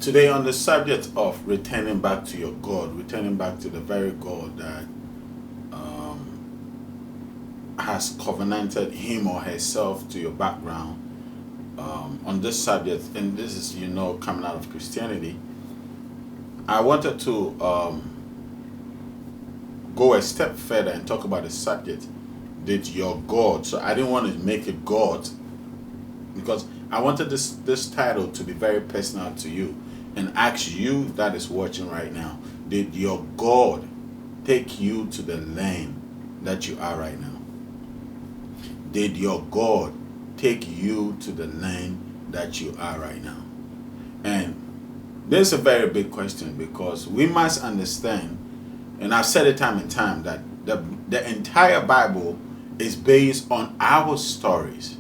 Today, on the subject of returning back to your God, returning back to the very God that has covenanted him or herself to your background, on this subject, and this is, coming out of Christianity, I wanted to go a step further and talk about the subject. Did your God, so I didn't want to make it God, because I wanted this title to be very personal to you and ask you that is watching right now, did your God take you to the land that you are right now? Did your God take you to the land that you are right now? And this is a very big question, because we must understand, and I've said it time and time, that the entire Bible is based on our stories.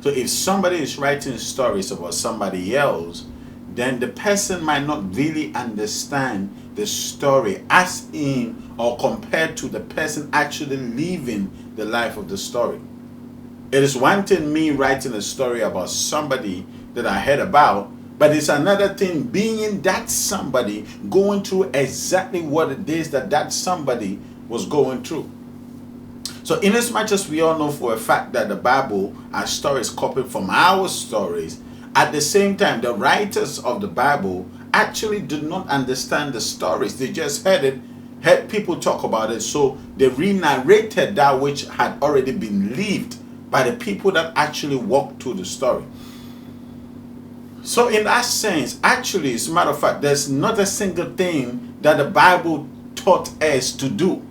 So if somebody is writing stories about somebody else, then the person might not really understand the story as in or compared to the person actually living the life of the story. It is one thing me writing a story about somebody that I heard about, but it's another thing being that somebody going through exactly what it is that somebody was going through. So inasmuch as we all know for a fact that the Bible are stories copied from our stories, at the same time, the writers of the Bible actually did not understand the stories. They just heard people talk about it, so they re-narrated that which had already been lived by the people that actually walked through the story. So in that sense, actually, as a matter of fact, there's not a single thing that the Bible taught us to do.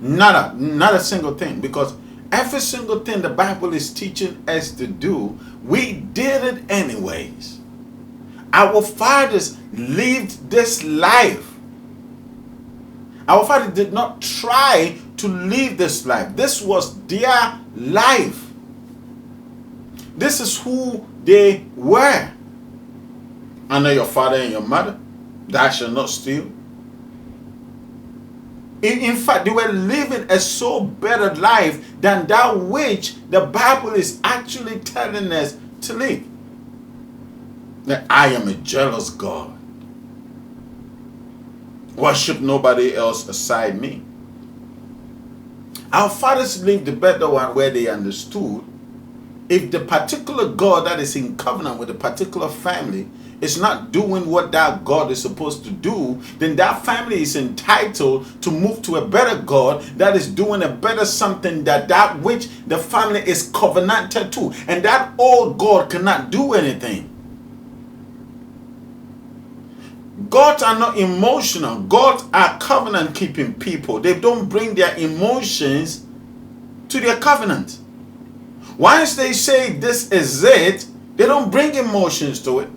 Not a single thing, because every single thing the Bible is teaching us to do, we did it anyways. Our fathers lived this life. Our fathers did not try to live this life. This was their life. This is who they were. Honor your father and your mother. Thou shalt not steal. In fact, they were living a so better life than that which the Bible is actually telling us to live. That I am a jealous God. Worship nobody else aside me. Our fathers lived the better one, where they understood if the particular God that is in covenant with a particular family is not doing what that God is supposed to do, then that family is entitled to move to a better God that is doing a better something that which the family is covenanted to. And that old God cannot do anything. Gods are not emotional. Gods are covenant keeping people. They don't bring their emotions to their covenant. Once they say this is it, they don't bring emotions to it.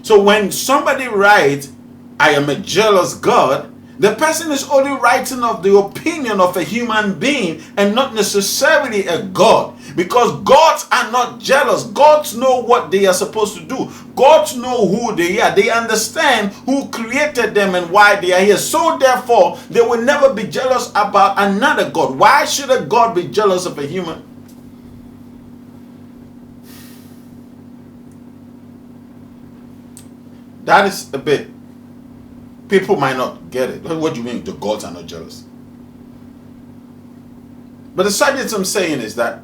So when somebody writes, I am a jealous God, the person is only writing of the opinion of a human being and not necessarily a God. Because gods are not jealous. Gods know what they are supposed to do. Gods know who they are. They understand who created them and why they are here. So therefore, they will never be jealous about another God. Why should a God be jealous of a human? That is a bit. People might not get it. What do you mean the gods are not jealous? But the subject I'm saying is that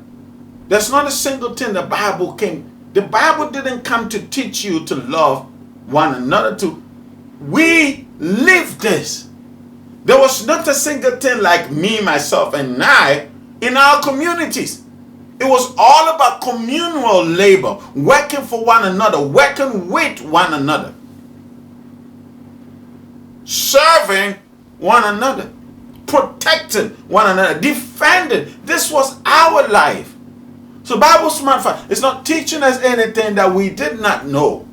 there's not a single thing the Bible didn't come to teach you to love one another. We live this. There was not a single thing like me, myself, and I in our communities. It was all about communal labor, working for one another, working with one another, serving one another, protecting one another, defending. This was our life. So Bible smart fact, it's not teaching us anything that we did not know.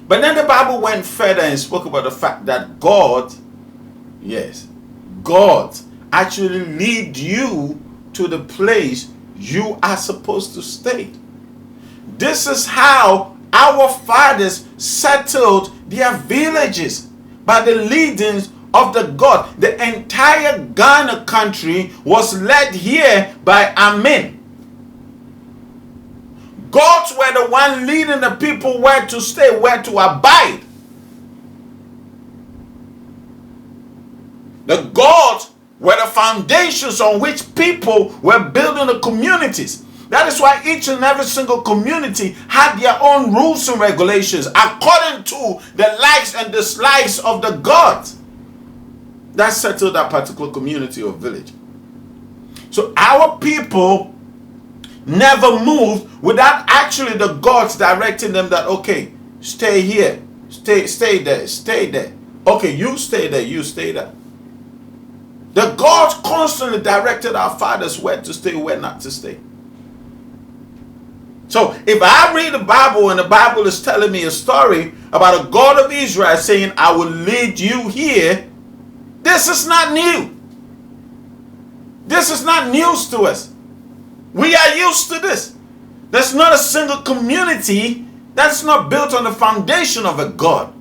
But then the Bible went further and spoke about the fact that God actually lead you to the place you are supposed to stay. This is how our fathers settled their villages, by the leadings of the God. The entire Ghana country was led here by Amen. gods were the one leading the people where to stay, where to abide. The gods were the foundations on which people were building the communities. That is why each and every single community had their own rules and regulations according to the likes and dislikes of the gods that settled that particular community or village. So our people never moved without actually the gods directing them that, okay, stay here, stay there, stay there. Okay, you stay there, you stay there. The gods constantly directed our fathers where to stay, where not to stay. So if I read the Bible and the Bible is telling me a story about a God of Israel saying, I will lead you here, this is not new. This is not news to us. We are used to this. There's not a single community that's not built on the foundation of a God.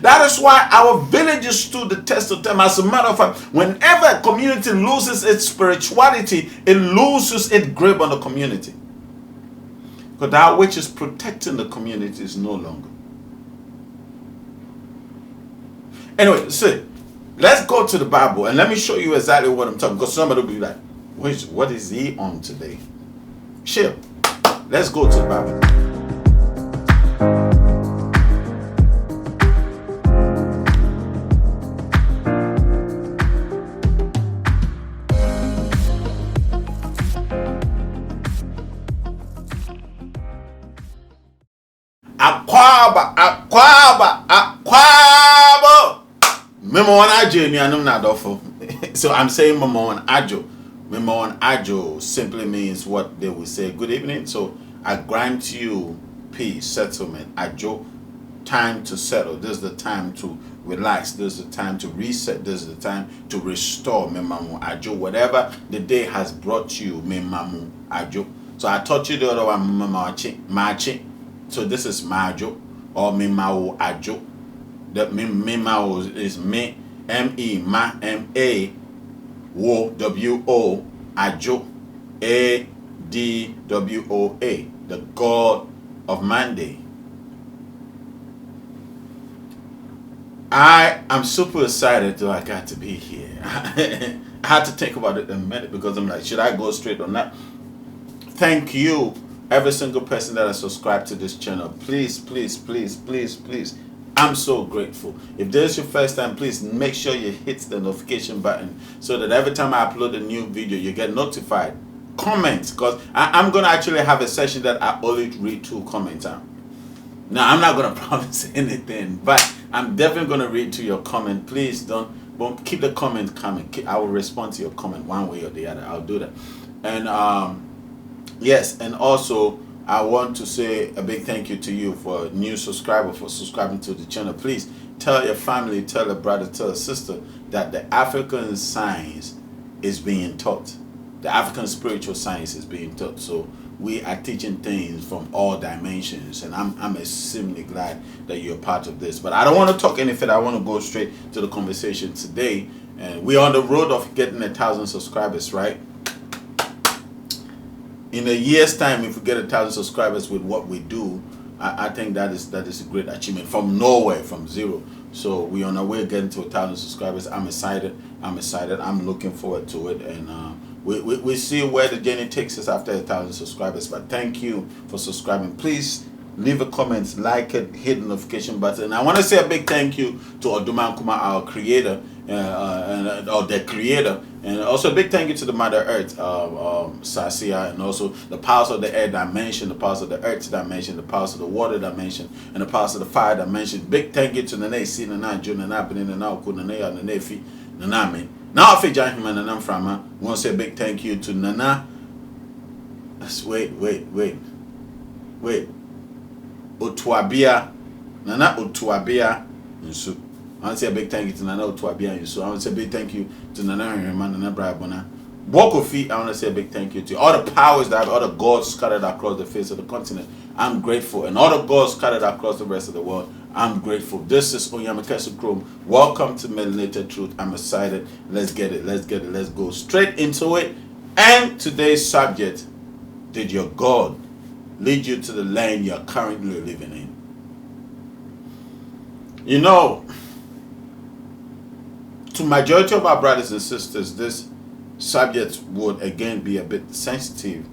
That is why our villages stood the test of time. As a matter of fact, whenever a community loses its spirituality, it loses its grip on the community. But that which is protecting the community is no longer. Anyway, see, let's go to the Bible and let me show you exactly what I'm talking. Because somebody will be like, what is he on today? Sure. Let's go to the Bible. Akwaba. Memo on ajo ni anum na dofo. So I'm saying memo on ajo. Memo on ajo simply means what they will say, good evening. So I grant you peace, settlement. Ajo, time to settle. This is the time to relax. This is the time to reset. This is the time to restore. Memamu ajo. Whatever the day has brought you, memamu ajo. So I taught you the other one, machi. So this is majo or memao ajo. The memao is me, M-E, ma, M-A, wo, W-O, ajo, A-D-W-O-A, the God of Monday. I am super excited that I got to be here. I had to think about it a minute because I'm like, should I go straight or not? Thank you, every single person that has subscribed to this channel. Please, please, please, please, please. I'm so grateful. If this is your first time, please make sure you hit the notification button so that every time I upload a new video, you get notified. Comment, because I'm going to actually have a session that I only read 2 comments out. Now, I'm not going to promise anything, but I'm definitely going to read to your comment. Please don't keep the comment coming. I will respond to your comment one way or the other. I'll do that. And yes, and also I want to say a big thank you to you for a new subscriber for subscribing to the channel. Please tell your family, tell a brother, tell a sister that the African science is being taught. The African spiritual science is being taught. So we are teaching things from all dimensions, and I'm extremely glad that you're part of this. But I don't want to talk anything. I want to go straight to the conversation today. And we're on the road of getting 1,000 subscribers, right? In a year's time, if we get 1,000 subscribers with what we do, I think that is a great achievement from nowhere, from zero. So we're on our way getting to 1,000 subscribers. I'm excited. I'm looking forward to it, and we see where the journey takes us after 1,000 subscribers. But thank you for subscribing. Please leave a comment, like it, hit the notification button. And I want to say a big thank you to Oduma Kuma, our creator, or the creator. And also a big thank you to the Mother Earth, Sasia, and also the powers of the air dimension, the powers of the earth dimension, the powers of the water dimension, and the powers of the fire dimension. Big thank you to Nane, Si, Nana, Jun, Nana, Benin, Nana, Oku, Nana, Nane, Fi, Nana, Me. Now, if you're Jahiman, Nana, Frama, I want to say a big thank you to Nana. Wait. Otuabia, Nana, Otuabia, Nsu. I want to say a big thank you to Nana Otuabia and so I want to say a big thank you to Nana Herman, Nana Brabona. Bokofi, I want to say a big thank you to all the powers that all the gods scattered across the face of the continent. I'm grateful. And all the gods scattered across the rest of the world. I'm grateful. This is Onyamikesu Chrome. Welcome to Melanated Truth. I'm excited. Let's get it. Let's go straight into it. And today's subject did your God lead you to the land you're currently living in? You know, to majority of our brothers and sisters, this subject would again be a bit sensitive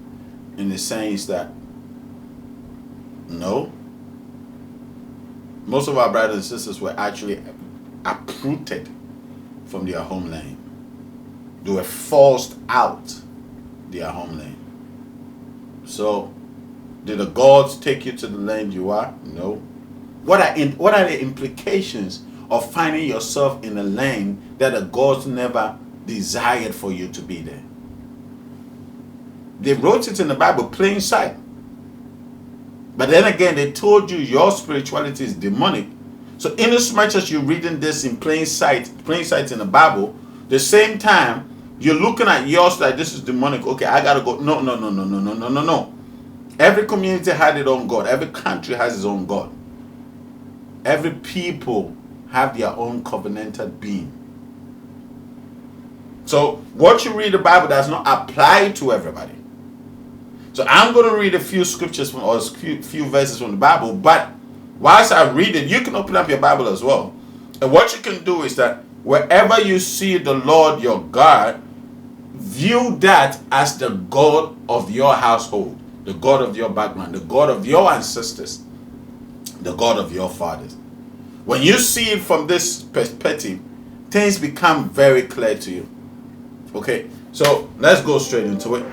in the sense that no, most of our brothers and sisters were actually uprooted from their homeland. They were forced out their homeland. So, did the gods take you to the land you are? No. What are the implications of finding yourself in a land that the gods never desired for you to be there? They wrote it in the Bible, plain sight. But then again, they told you your spirituality is demonic. So inasmuch as you're reading this in plain sight in the Bible, the same time you're looking at yours like this is demonic. Okay, I gotta go. No. Every community had its own God. Every country has its own God. Every people have their own covenanted being. So what you read the Bible does not apply to everybody. So I'm going to read a few scriptures or a few verses from the Bible, but whilst I read it, you can open up your Bible as well. And what you can do is that wherever you see the Lord your God, view that as the God of your household, the God of your background, the God of your ancestors, the God of your fathers. When you see it from this perspective, things become very clear to you. Okay, so let's go straight into it.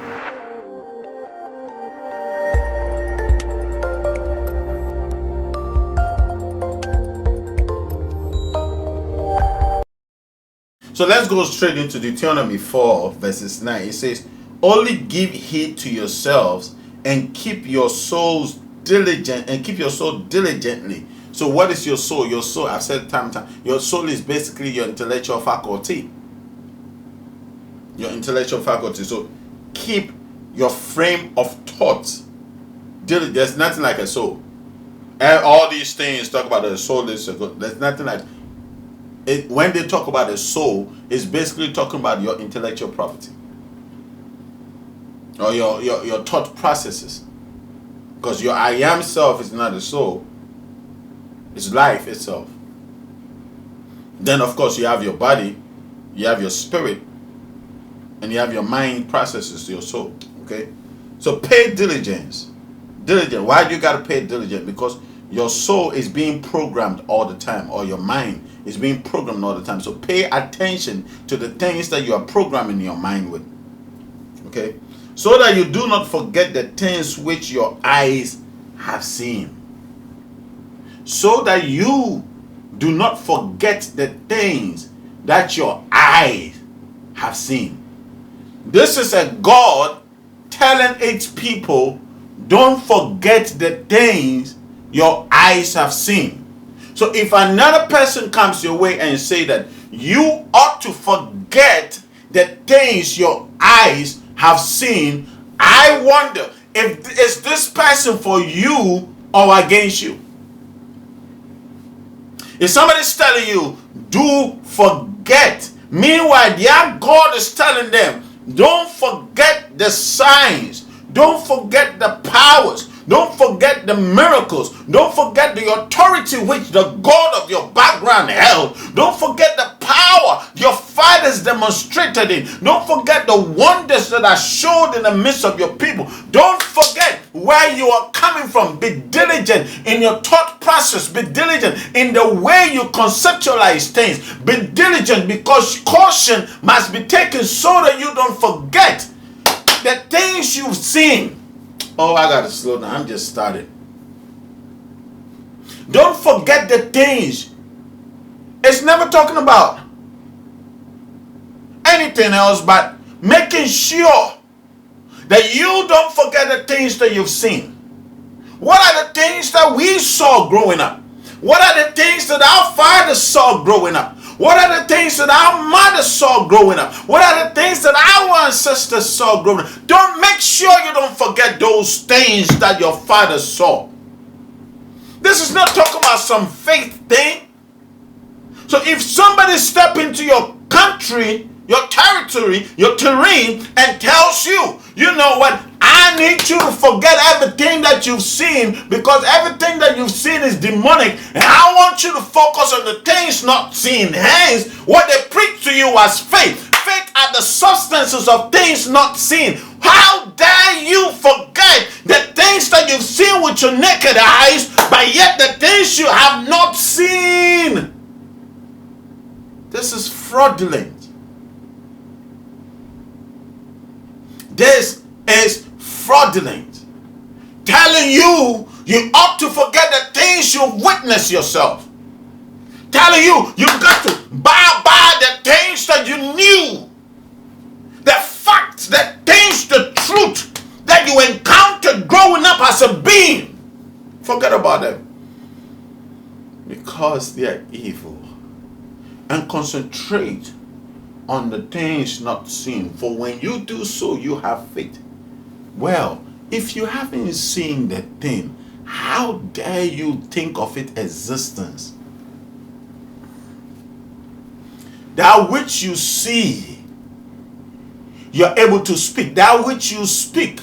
So let's go straight into Deuteronomy 4 verses 9. It says, only give heed to yourselves and keep your souls diligent and keep your soul diligently. So what is your soul? Your soul, I've said time and time, your soul is basically your intellectual faculty. Your intellectual faculty. So keep your frame of thought diligent. There's nothing like a soul. And all these things talk about the soul. There's nothing like it. When they talk about the soul, it's basically talking about your intellectual property or your thought processes. Because your I am self is not the soul, it's life itself. Then of course you have your body, you have your spirit, and you have your mind processes, your soul. Okay, so pay diligence. Why do you got to pay diligence? Because your soul is being programmed all the time, or your mind is being programmed all the time. So pay attention to the things that you are programming your mind with. Okay, so that you do not forget the things which your eyes have seen. So that you do not forget the things that your eyes have seen. This is a God telling its people, don't forget the things your eyes have seen. So if another person comes your way and say that you ought to forget the things your eyes have seen, I wonder if is this person for you or against you. If somebody's telling you, do forget, meanwhile their God is telling them, don't forget the signs, don't forget the powers, don't forget the miracles, don't forget the authority which the God of your background held, don't forget the power your fathers demonstrated in, don't forget the wonders that are showed in the midst of your people, don't forget where you are coming from. Be diligent in your thought process, be diligent in the way you conceptualize things, be diligent because caution must be taken so that you don't forget the things you've seen. Oh, I gotta slow down. I'm just starting. Don't forget the things. It's never talking about anything else but making sure that you don't forget the things that you've seen. What are the things that we saw growing up? What are the things that our fathers saw growing up? What are the things that our mothers saw growing up? What are the things that our ancestors saw growing up? Don't make sure you don't forget those things that your fathers saw. This is not talking about some faith thing. So if somebody step into your country, your territory, your terrain, and tells you, you know what, I need you to forget everything that you've seen, because everything that you've seen is demonic. And I want you to focus on the things not seen. Hence, what they preach to you as faith. Faith are the substances of things not seen. How dare you forget the things that you've seen with your naked eyes, but yet the things you have not seen? This is fraudulent. This is fraudulent. Telling you ought to forget the things you witnessed yourself. Telling you've got to buy the things that you knew. The facts, the things, the truth that you encountered growing up as a being. Forget about them. Because they are evil. And concentrate on the things not seen. For when you do so, you have faith. Well, if you haven't seen the thing, how dare you think of its existence? That which you see, you're able to speak. That which you speak,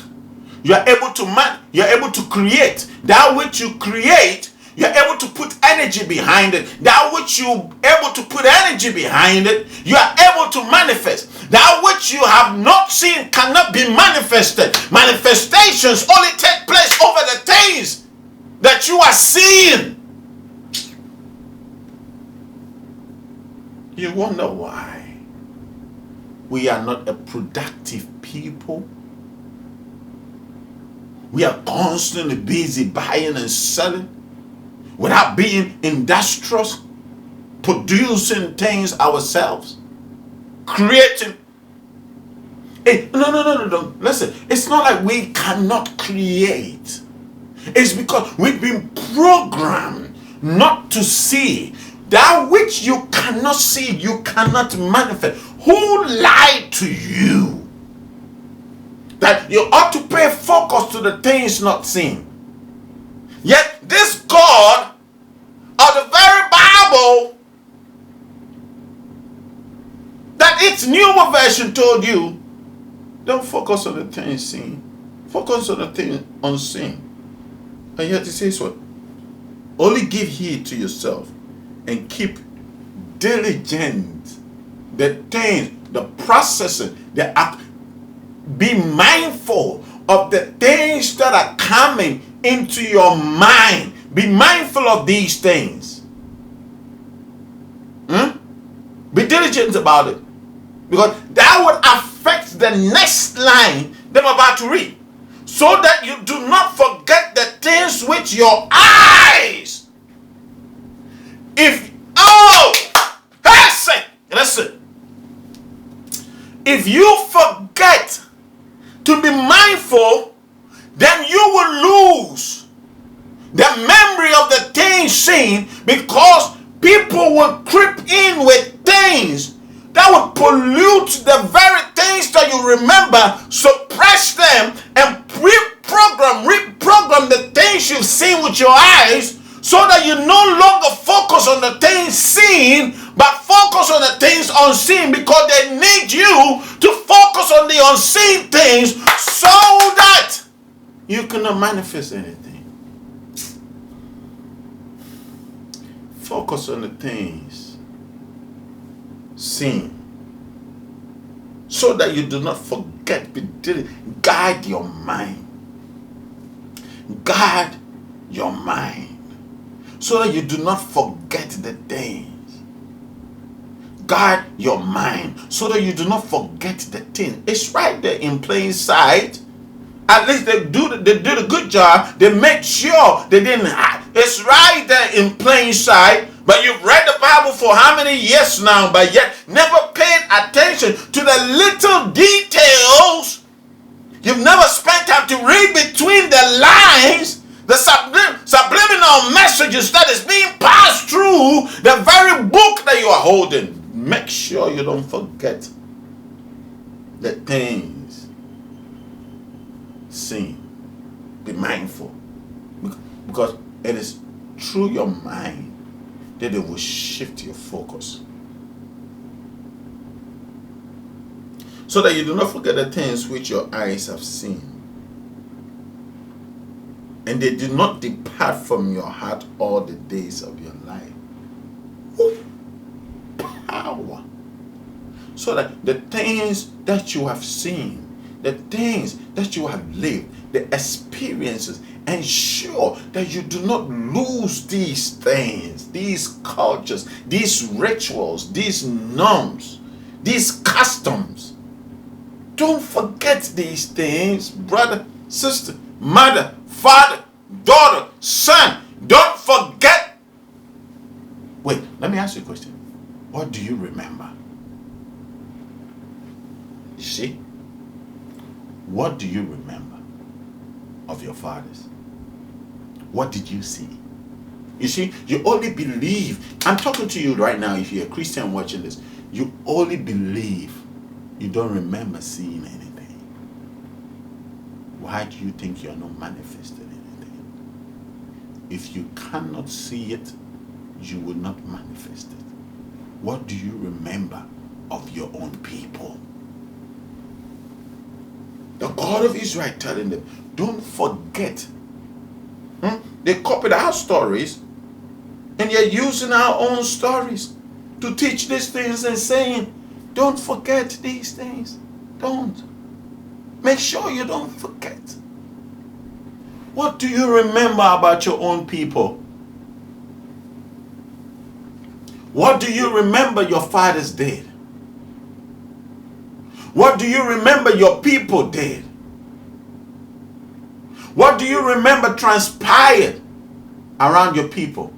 you're able to create. That which you create, you're able to put energy behind it. That which you're able to put energy behind it, you are able to manifest. That which you have not seen cannot be manifested. Manifestations only take place over the things that you are seeing. You wonder why we are not a productive people. We are constantly busy buying and selling without being industrious, producing things ourselves, creating. Hey, no. Listen, it's not like we cannot create. It's because we've been programmed not to see. That which you cannot see, you cannot manifest. Who lied to you that you ought to pay focus to the things not seen? Yet this God of the very Bible that its newer version told you, don't focus on the things seen, focus on the things unseen. And yet it says what? Only give heed to yourself and keep diligent the things, the processing, the act. Be mindful of the things that are coming into your mind. Be mindful of these things. Be diligent about it, because that would affect the next line that I'm about to read, so that you do not forget the things which your eyes. Listen. If you forget to be mindful, then you will lose the memory of the things seen, because people will creep in with things that will pollute the very things that you remember, suppress them, and reprogram the things you've seen with your eyes, so that you no longer focus on the things seen, but focus on the things unseen, because they need you to focus on the unseen things so that you cannot manifest anything. Focus on the things seen, so that you do not forget. Guide your mind. Guard your mind, so that you do not forget the things. Guard your mind, so that you do not forget the thing. It's right there in plain sight. At least they did a good job. They made sure they didn't hide. It's right there in plain sight. But you've read the Bible for how many years now, but yet never paid attention to the little details. You've never spent time to read between the lines, the subliminal messages that is being passed through the very book that you are holding. Make sure you don't forget the things seen. Be mindful, because it is through your mind that it will shift your focus, so that you do not forget the things which your eyes have seen, and they did not depart from your heart all the days of your life. Woo! Power. So that the things that you have seen, the things that you have lived, the experiences, ensure that you do not lose these things, these cultures, these rituals, these norms, these customs. Don't forget these things, brother, sister, mother, father, daughter, son. Don't forget. Wait, let me ask you a question. What do you remember? You see? What do you remember of your fathers? What did you see? You see, you only believe. I'm talking to you right now. If you're a Christian watching this, you only believe. You don't remember seeing anything. Why do you think you're not manifesting anything? If you cannot see it, you will not manifest it. What do you remember of your own people? The God of Israel telling them, don't forget. They copied our stories, and they're using our own stories to teach these things and saying, don't forget these things. Don't. Make sure you don't forget. What do you remember about your own people? What do you remember your fathers did? What do you remember your people did? What do you remember transpired around your people?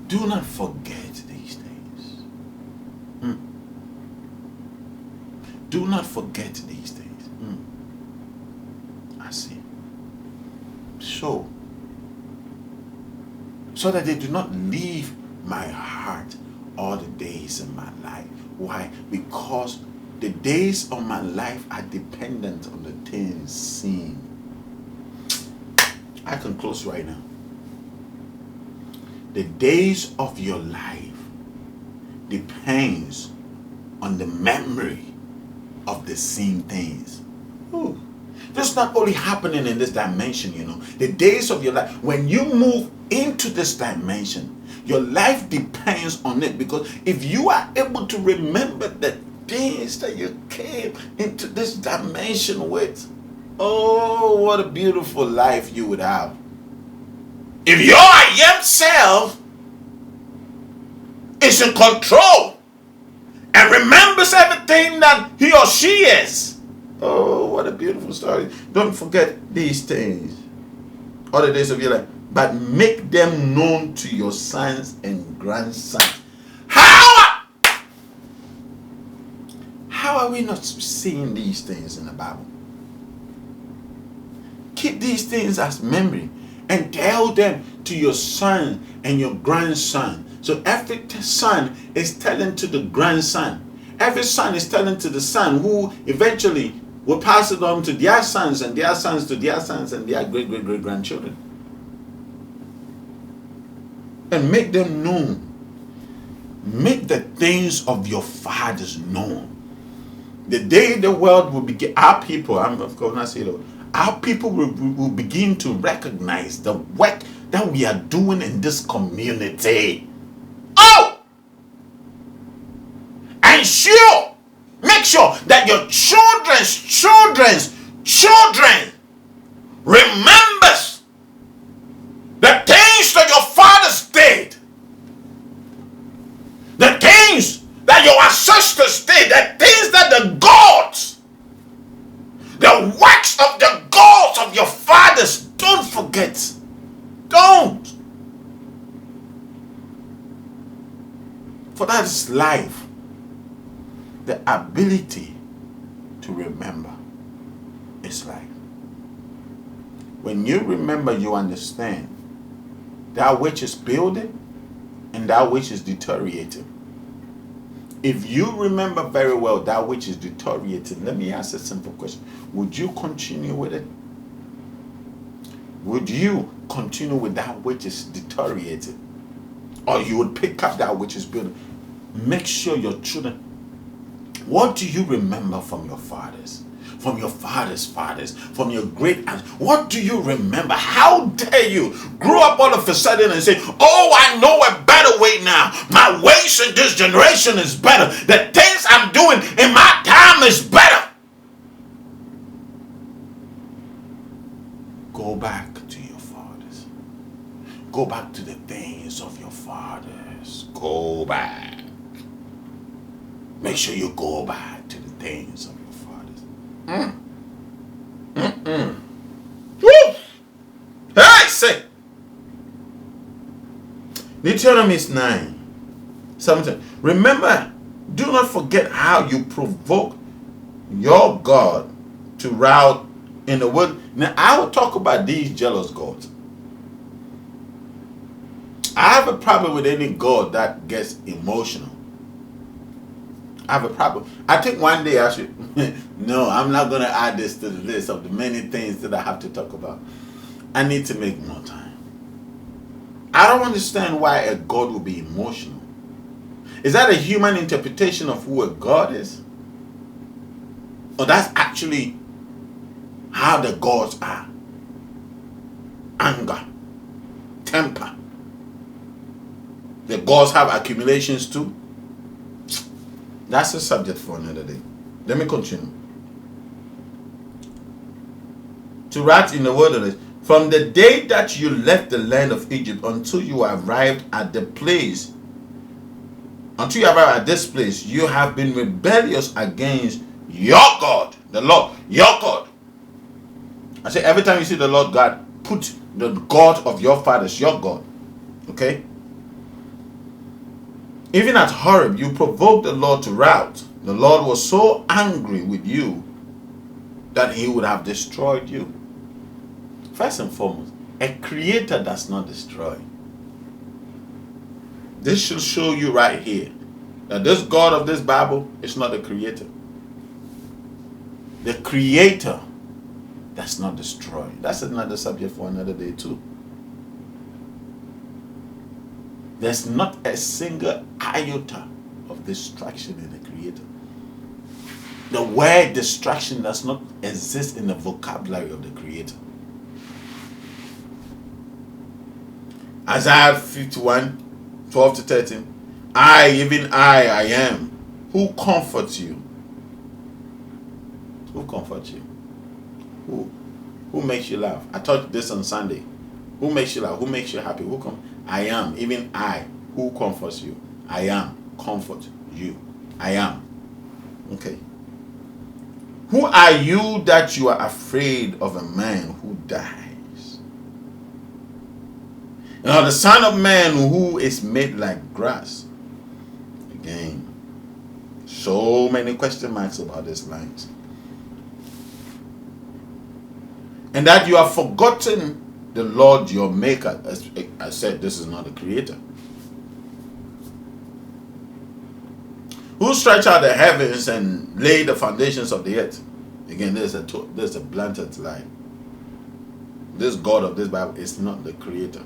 Do not forget these things. Do not forget these things. I see. So that they do not leave my heart all the days of my life. Why? Because the days of my life are dependent on the things seen. I can close right now. The days of your life depends on the memory of the seen things. Ooh. This is not only happening in this dimension, The days of your life, when you move into this dimension, your life depends on it. Because if you are able to remember the things that you came into this dimension with, oh, what a beautiful life you would have. If your I am self is in control and remembers everything that he or she is, oh, what a beautiful story. Don't forget these things all the days of your life, but make them known to your sons and grandsons. How are we not seeing these things in the Bible? Keep these things as memory and tell them to your son and your grandson. So every son is telling to the grandson. Every son is telling to the son, who eventually will pass it on to their sons and their sons to their sons and their great-great-great-grandchildren. And make them known. Make the things of your fathers known. The day the world will begin, our people, I'm of course not saying it, our people will begin to recognize the work that we are doing in this community. Oh! Ensure, make sure that your children's children remembers the things that your fathers did, the things that your ancestors did, the things that the gods, the works of the gods of your fathers, don't forget. Don't. For that is life. The ability to remember is life. When you remember, you understand that which is building and that which is deteriorating. If you remember very well that which is deteriorating, let me ask a simple question. Would you continue with it? Would you continue with that which is deteriorating? Or you would pick up that which is building? Make sure your children, what do you remember from your fathers? from your father's fathers, from your great aunts. What do you remember? How dare you grow up all of a sudden and say, oh, I know a better way now. My ways in this generation is better. The things I'm doing in my time is better. Go back to your fathers. Go back to the things of your fathers. Go back. Make sure you go back to the things of your fathers. Woo! Hey, say. Deuteronomy 9:17. Remember, do not forget how you provoke your God to rout in the world. Now, I will talk about these jealous gods. I have a problem with any God that gets emotional. I have a problem. I think one day I should. No, I'm not going to add this to the list of the many things that I have to talk about. I need to make more time. I don't understand why a God will be emotional. Is that a human interpretation of who a God is? Or that's actually how the gods are? Anger, temper. The gods have accumulations too. That's a subject for another day. Let me continue. To write in the wilderness, from the day that you left the land of Egypt until you arrived at this place, you have been rebellious against your God, the Lord, your God. I say every time you see the Lord God, put the God of your fathers, your God. Okay? Even at Horeb, you provoked the Lord to wrath. The Lord was so angry with you that he would have destroyed you. First and foremost, a creator does not destroy. This should show you right here that this God of this Bible is not the creator. The creator does not destroy. That's another subject for another day too. There's not a single iota of destruction in the creator. The word destruction does not exist in the vocabulary of the creator. Isaiah 51:12-13. I am. Who comforts you? Who comforts you? Who makes you laugh? I taught this on Sunday. Who makes you laugh? Who makes you happy? I am. Even I. Who comforts you? I am. Comfort you. I am. Okay. Who are you that you are afraid of a man who dies? Now the Son of Man who is made like grass. Again, so many question marks about these lines. And that you have forgotten the Lord your Maker. As I said, this is not the creator. Who stretched out the heavens and laid the foundations of the earth? Again, there's a blatant lie. This God of this Bible is not the creator.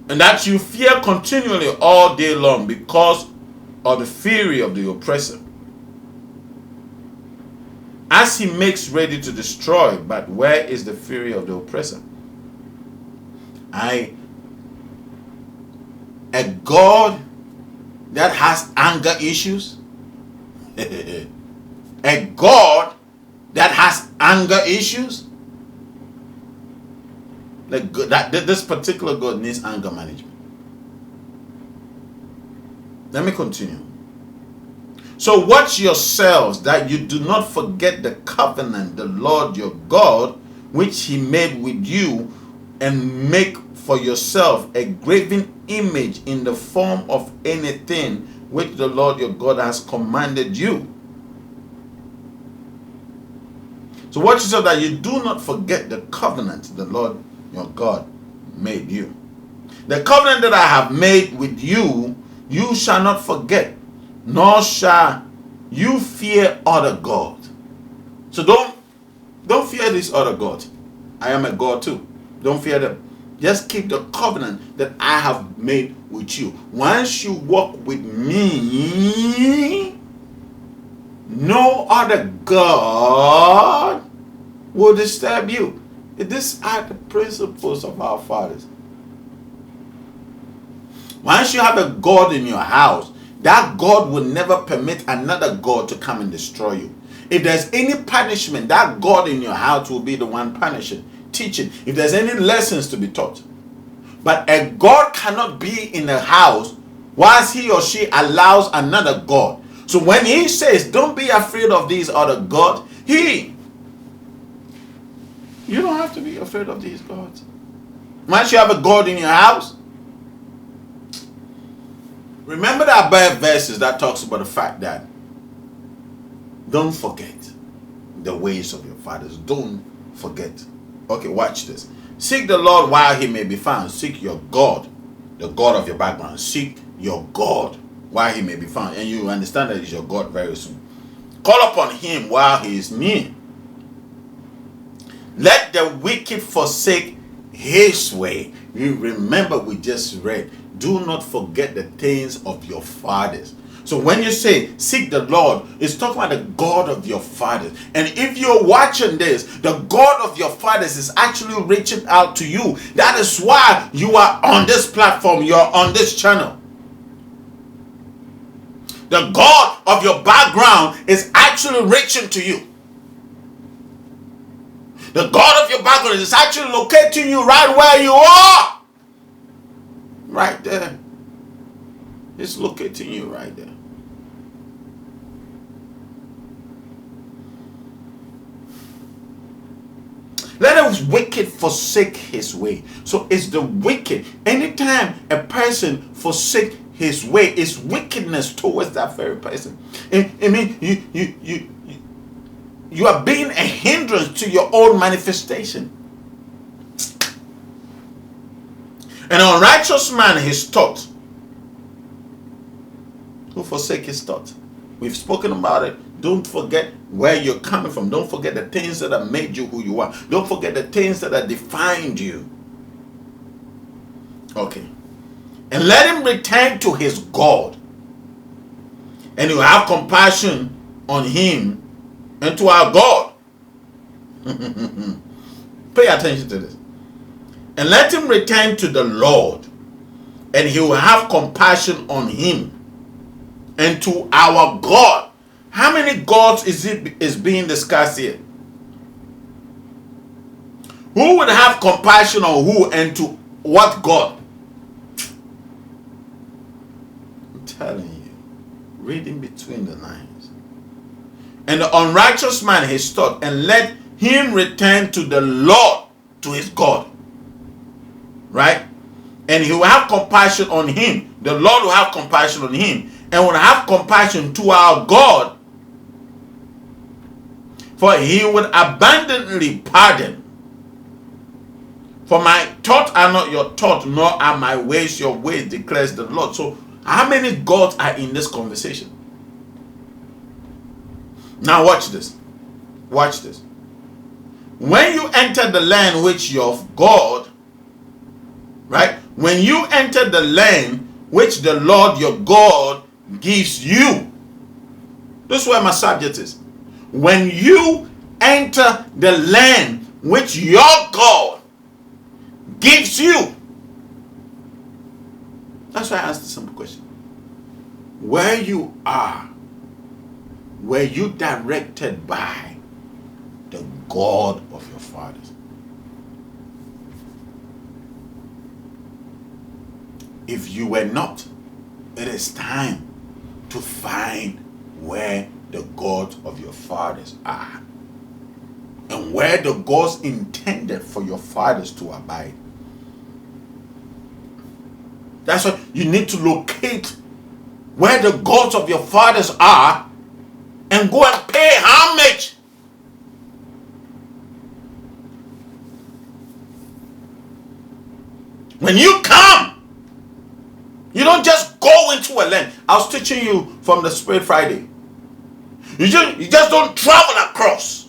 And that you fear continually all day long because of the fury of the oppressor, as he makes ready to destroy. But where is the fury of the oppressor? A God that has anger issues? A God that has anger issues? This particular God needs anger management. Let me continue. So watch yourselves that you do not forget the covenant, the Lord your God, which he made with you, and make for yourself a graven image in the form of anything which the Lord your God has commanded you. So watch yourself that you do not forget the covenant the Lord your God made you. The covenant that I have made with you, you shall not forget, nor shall you fear other gods. So don't fear these other gods. I am a God too. Don't fear them. Just keep the covenant that I have made with you. Once you walk with me, No other God will disturb you. These are the principles of our fathers. Once you have a God in your house, that God will never permit another God to come and destroy you. If there's any punishment, that God in your house will be the one punishing, teaching. If there's any lessons to be taught. But a God cannot be in a house whilst he or she allows another God. So when he says, don't be afraid of these other gods, you don't have to be afraid of these gods. Once you have a God in your house, remember that verses that talks about the fact that don't forget the ways of your fathers. Don't forget. Okay, watch this. Seek the Lord while he may be found. Seek your God, the God of your background. Seek your God while he may be found. And you understand that he's your God very soon. Call upon him while he is near. Let the wicked forsake his way. You remember we just read, do not forget the things of your fathers. So when you say seek the Lord, it's talking about the God of your fathers. And if you're watching this, the God of your fathers is actually reaching out to you. That is why you are on this platform, you're on this channel. The God of your background is actually reaching to you. The God of your background is actually locating you right where you are. Right there. It's locating you right there. Let the wicked forsake his way. So it's the wicked. Anytime a person forsake his way, it's wickedness towards that very person. I mean, you are being a hindrance to your own manifestation. An unrighteous man, his thought, who forsake his thought. We've spoken about it. Don't forget where you're coming from. Don't forget the things that have made you who you are. Don't forget the things that have defined you. Okay. And let him return to his God. And you have compassion on him and to our God. Pay attention to this. And let him return to the Lord, and he will have compassion on him and to our God. How many gods is being discussed here? Who would have compassion on who and to what God? I'm telling you, reading between the lines. And the unrighteous man his thought, and let him return to the Lord, to his God. Right? And he will have compassion on him. The Lord will have compassion on him, and will have compassion to our God, for he would abundantly pardon. For my thoughts are not your thoughts, nor are my ways your ways, declares the Lord. So how many gods are in this conversation? Now watch this. Watch this. When you enter the land which your God, right? When you enter the land which the Lord your God gives you. This is where my subject is. When you enter the land which your God gives you. That's why I asked the simple question. Where you are, were you directed by the God of your fathers? If you were not, it is time to find where the gods of your fathers are, and where the gods intended for your fathers to abide. That's why you need to locate where the gods of your fathers are and go and pay homage. When you come, you don't just go into a land. I was teaching you from the Spirit Friday. You just don't travel across.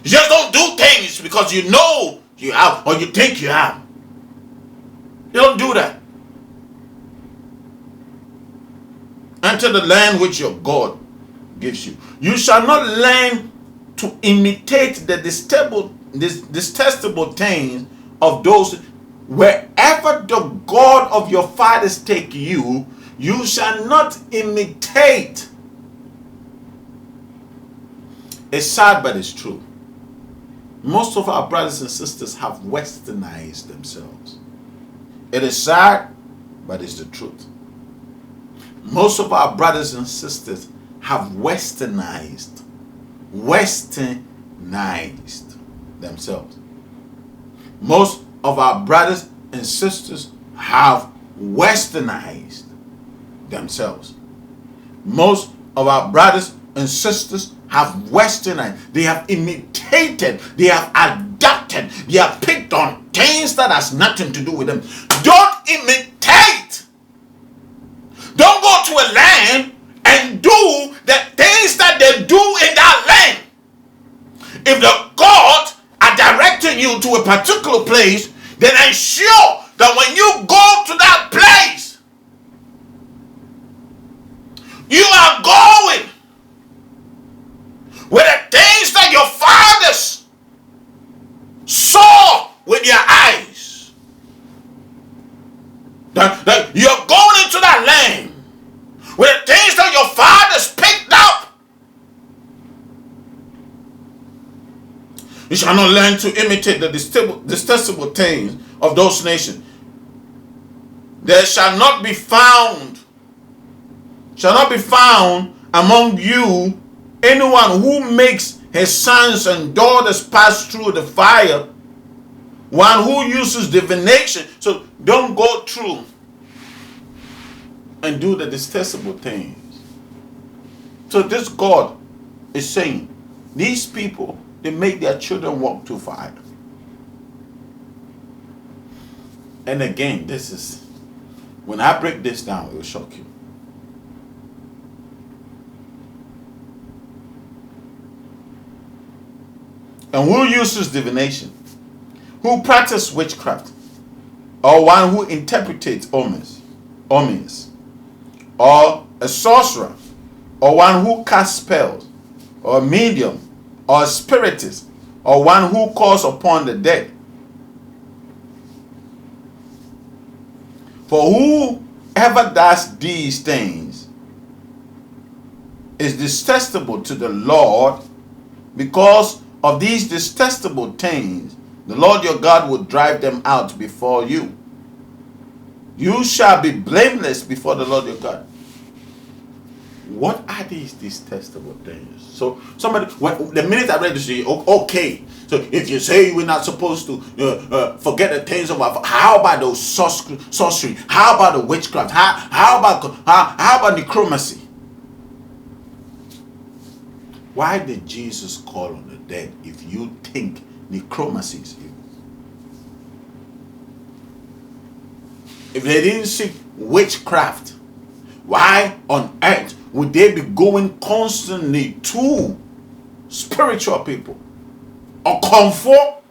You just don't do things because you know you have or you think you have. You don't do that. Enter the land which your God gives you. You shall not learn to imitate the detestable things of those. Wherever the God of your fathers take you, you shall not imitate. It's sad, but it's true. Most of our brothers and sisters have westernized themselves. It is sad, but it's the truth. Most of our brothers and sisters have westernized themselves. Most of our brothers and sisters have westernized themselves. Most of our brothers and sisters have westernized. They have imitated. They have adapted. They have picked on things that has nothing to do with them. Don't imitate. Don't go to a land and do the things that they do in that land. If the God are directing you to a particular place, then ensure that when you go to that place, you are going with the things that your fathers saw with their eyes. That you're going into that land with the things that your fathers picked up. You shall not learn to imitate the detestable things of those nations. There shall not be found among you anyone who makes his sons and daughters pass through the fire, one who uses divination. So don't go through and do the detestable things. So this God is saying, these people, they make their children walk through fire. And again, this is, when I break this down, it will shock you. And who uses divination? Who practices witchcraft? Or one who interprets omens? Or a sorcerer? Or one who casts spells? Or a medium? Or a spiritist? Or one who calls upon the dead? For whoever does these things is detestable to the Lord. Because of these detestable things, the Lord your God will drive them out before you. You shall be blameless before the Lord your God. What are these detestable things? So somebody, the minute I read this, okay. So if you say we're not supposed to forget the things of our, how about those sorcery? How about the witchcraft? How about necromancy? Why did Jesus call on the dead if you think necromancy is evil? If they didn't seek witchcraft, why on earth would they be going constantly to spiritual people or comfort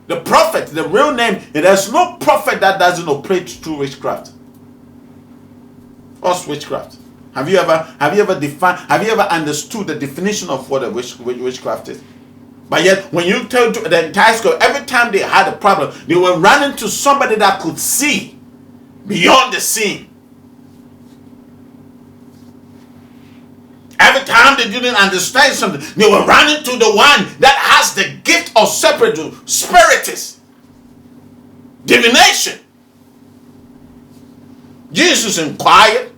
the prophet? The real name, there's no prophet that doesn't operate through witchcraft. What's witchcraft? Have you ever understood the definition of what a witchcraft is? But yet, when you tell the entire school, every time they had a problem, they were running to somebody that could see beyond the scene. Every time they didn't understand something, they were running to the one that has the gift of separate spiritist, divination. Jesus inquired.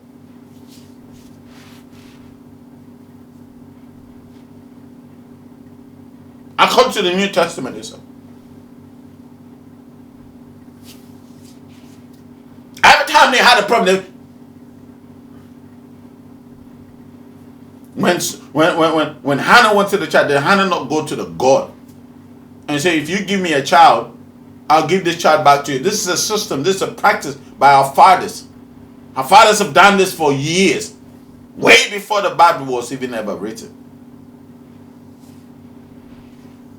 According to the New Testament, they said, every time they had a problem, when Hannah went to the child, did Hannah not go to the God and say, if you give me a child, I'll give this child back to you? This is a system, this is a practice by our fathers. Our fathers have done this for years, way before the Bible was even ever written.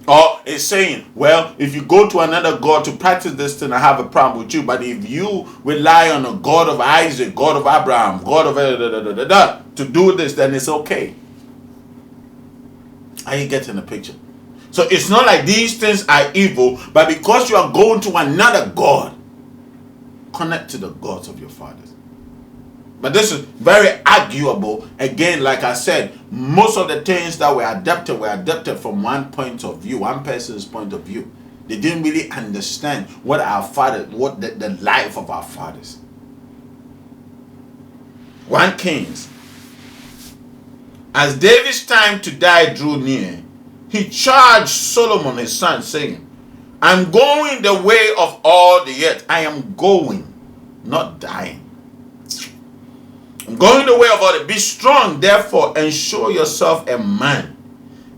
Or it's saying, well, if you go to another God to practice this thing, I have a problem with you. But if you rely on a God of Isaac, God of Abraham, God of to do this, then it's okay. Are you getting the picture? So it's not like these things are evil, but because you are going to another God, connect to the gods of your fathers. But this is very arguable. Again, like I said, most of the things that were adapted from one point of view, one person's point of view. They didn't really understand what our father, what the life of our fathers. 1 Kings. As David's time to die drew near, he charged Solomon his son, saying, I'm going the way of all the earth. I am going, not dying. I'm going the way of all the earth. Be strong, therefore, and show yourself a man.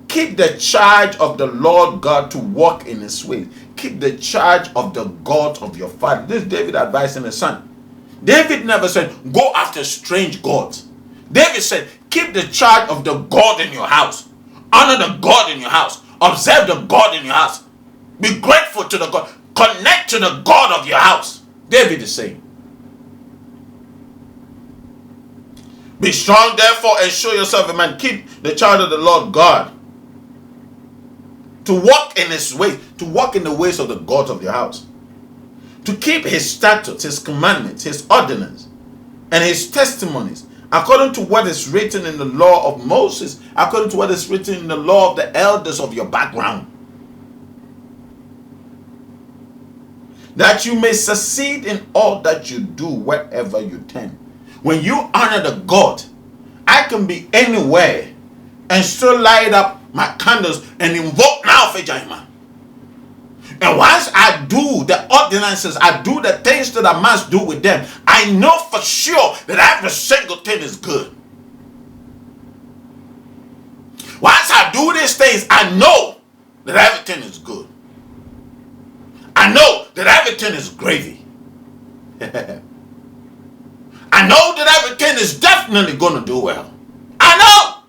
Keep the charge of the Lord God to walk in his ways. Keep the charge of the God of your father. This is David advising his son. David never said, go after strange gods. David said, keep the charge of the God in your house. Honor the God in your house. Observe the God in your house. Be grateful to the God. Connect to the God of your house. David is saying. Be strong, therefore, and show yourself a man. Keep the charge of the Lord God. To walk in his ways. To walk in the ways of the God of your house. To keep his statutes, his commandments, his ordinance, and his testimonies, according to what is written in the law of Moses, according to what is written in the law of the elders of your background. That you may succeed in all that you do wherever you turn. When you honor the God, I can be anywhere and still light up my candles and invoke now for Jaima. And once I do the ordinances, I do the things that I must do with them, I know for sure that every single thing is good. Once I do these things, I know that everything is good. I know that everything is gravy. I know that everything is definitely going to do well. I know.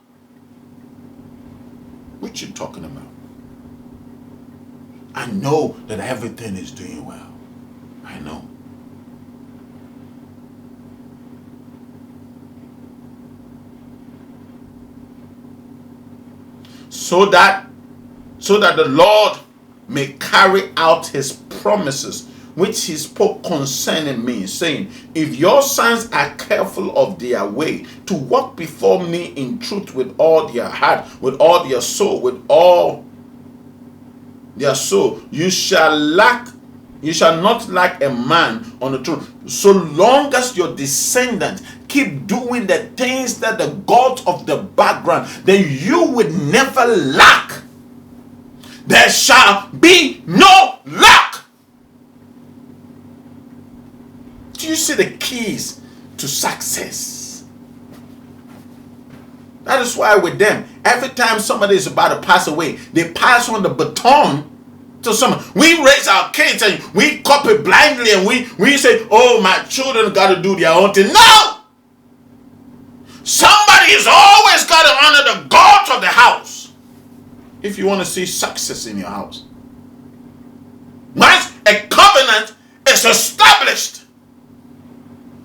What you talking about? I know that everything is doing well. I know. So that the Lord may carry out his promises which he spoke concerning me, saying, if your sons are careful of their way, to walk before me in truth with all their heart, with all their soul, with all their soul, you shall not lack a man on the throne. So long as your descendants keep doing the things that the gods of the background, then you would never lack. There shall be no lack. Do you see the keys to success? That is why with them, every time somebody is about to pass away, they pass on the baton to someone. We raise our kids and we copy blindly and we say, oh, my children got to do their own thing. No! Somebody has always got to honor the gods of the house if you want to see success in your house. Once a covenant is established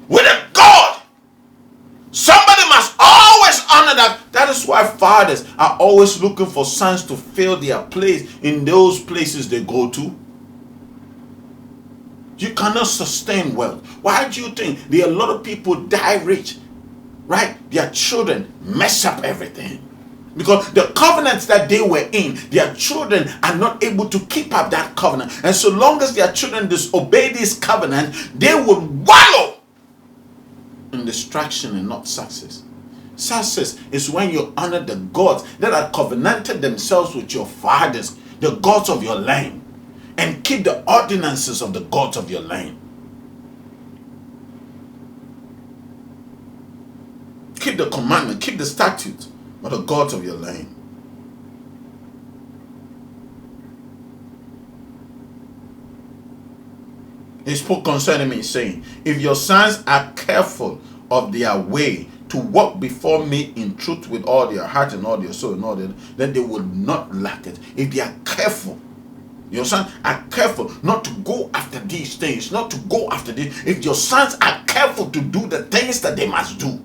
with a God, somebody must always honor that. That is why fathers are always looking for sons to fill their place in those places they go to. You cannot sustain wealth. Why do you think there are a lot of people die rich? Right? Their children mess up everything. Because the covenants that they were in, their children are not able to keep up that covenant. And so long as their children disobey this covenant, they will wallow in destruction and not success. Success is when you honor the gods that have covenanted themselves with your fathers, the gods of your land, and keep the ordinances of the gods of your land. Keep the commandment, keep the statutes of the gods of your land. He spoke concerning me, saying, if your sons are careful of their way to walk before me in truth with all their heart and all their soul and all that, then they will not lack it. If they are careful, your sons are careful not to go after these things, not to go after this. If your sons are careful to do the things that they must do,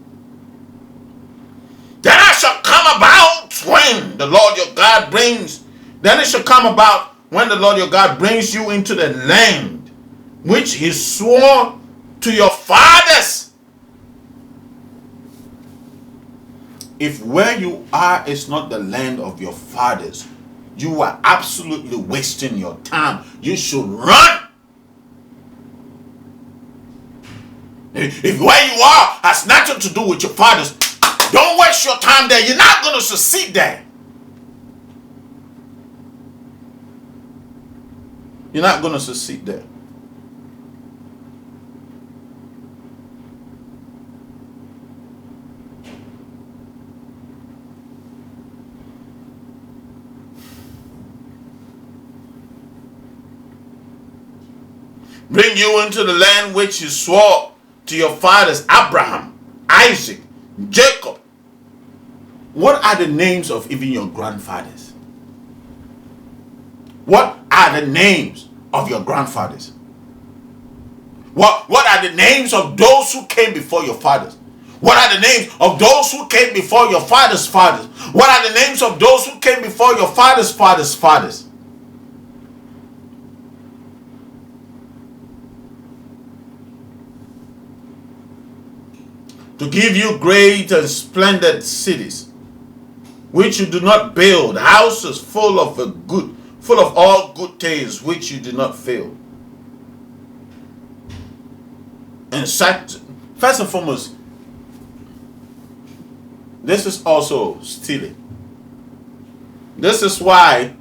then I shall come about when when the Lord your God brings, then it shall come about when the Lord your God brings you into the land which he swore to your fathers. If where you are is not the land of your fathers, you are absolutely wasting your time. You should run. If where you are has nothing to do with your fathers, don't waste your time there. You're not going to succeed there. You're not going to succeed there. Bring you into the land which he swore to your fathers, Abraham, Isaac, Jacob. What are the names of even your grandfathers? What are the names of your grandfathers? What are the names of those who came before your fathers? What are the names of those who came before your fathers' fathers? What are the names of those who came before your fathers' fathers' fathers? To give you great and splendid cities, which you do not build, houses full of all good things, which you do not fill. And first and foremost, this is also stealing. This is why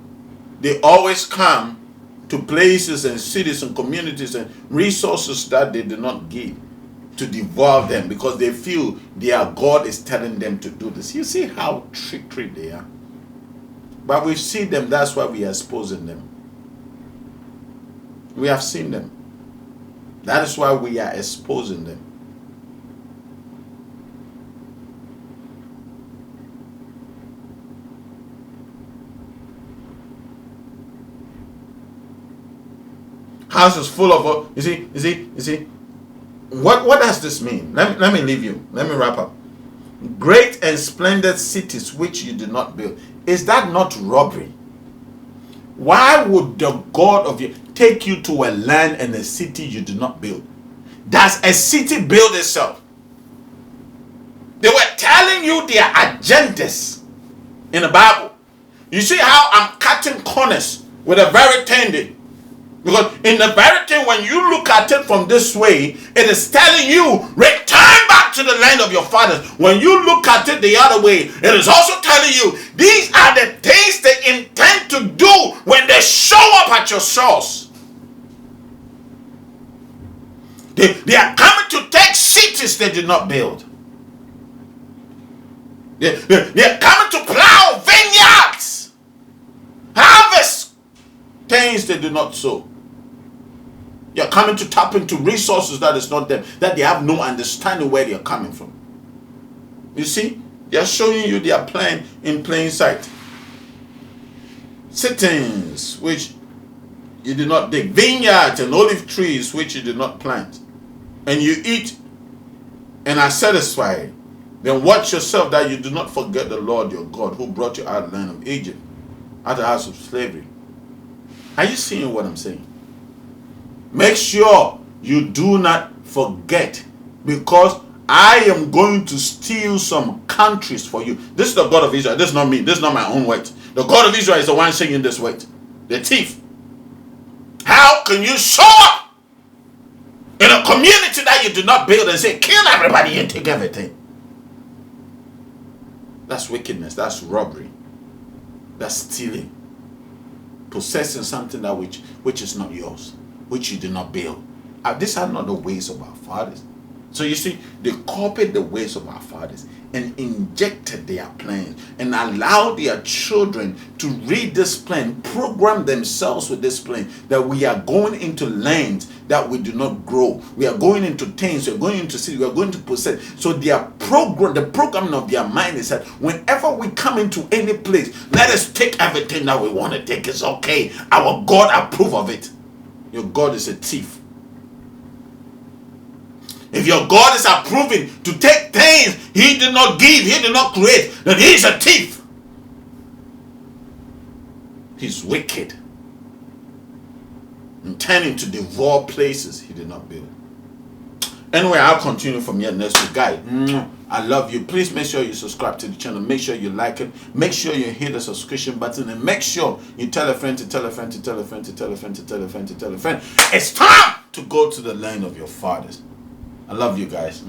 they always come to places and cities and communities and resources that they do not give, to devour them, because they feel their God is telling them to do this. You see how trickery they are. But we see them, that's why we are exposing them. We have seen them. That is why we are exposing them. Houses full of, you see. What does this mean? Let me leave you. Let me wrap up. Great and splendid cities which you did not build. Is that not robbery? Why would the God of you take you to a land and a city you did not build? Does a city build itself? They were telling you their agendas in the Bible. You see how I'm cutting corners with a very tender. Because in the very thing, when you look at it from this way, it is telling you, return back to the land of your fathers. When you look at it the other way, it is also telling you, these are the things they intend to do when they show up at your shores. They are coming to take cities they did not build. They are coming to plow vineyards, harvest things they did not sow. You're coming to tap into resources that is not them, that they have no understanding where they're coming from. You see, they're showing you their plan in plain sight. Sittings which you did not dig, vineyards and olive trees which you did not plant, and you eat and are satisfied. Then watch yourself that you do not forget the Lord your God, who brought you out of the land of Egypt, out of the house of slavery. Are you seeing what I'm saying? Make sure you do not forget, because I am going to steal some countries for you. This is the God of Israel. This is not me. This is not my own word. The God of Israel is the one saying this word. The thief. How can you show up in a community that you did not build and say, kill everybody and take everything? That's wickedness. That's robbery. That's stealing. Possessing something that which is not yours, which you did not build. These are not the ways of our fathers. So you see, they copied the ways of our fathers and injected their plans and allowed their children to read this plan, program themselves with this plan, that we are going into lands that we do not grow. We are going into things, we are going into cities, we are going to possess. So their program, the programming of their mind is that whenever we come into any place, let us take everything that we want to take. It's okay. Our God approve of it. Your God is a thief. If your God is approving to take things he did not give, he did not create, then he is a thief. He's wicked, intending to devour places he did not build. Anyway, I'll continue from here next week. Guys, I love you. Please make sure you subscribe to the channel. Make sure you like it. Make sure you hit the subscription button. And make sure you tell a friend to tell a friend to tell a friend to tell a friend to tell a friend to tell a friend. It's time to go to the land of your fathers. I love you guys.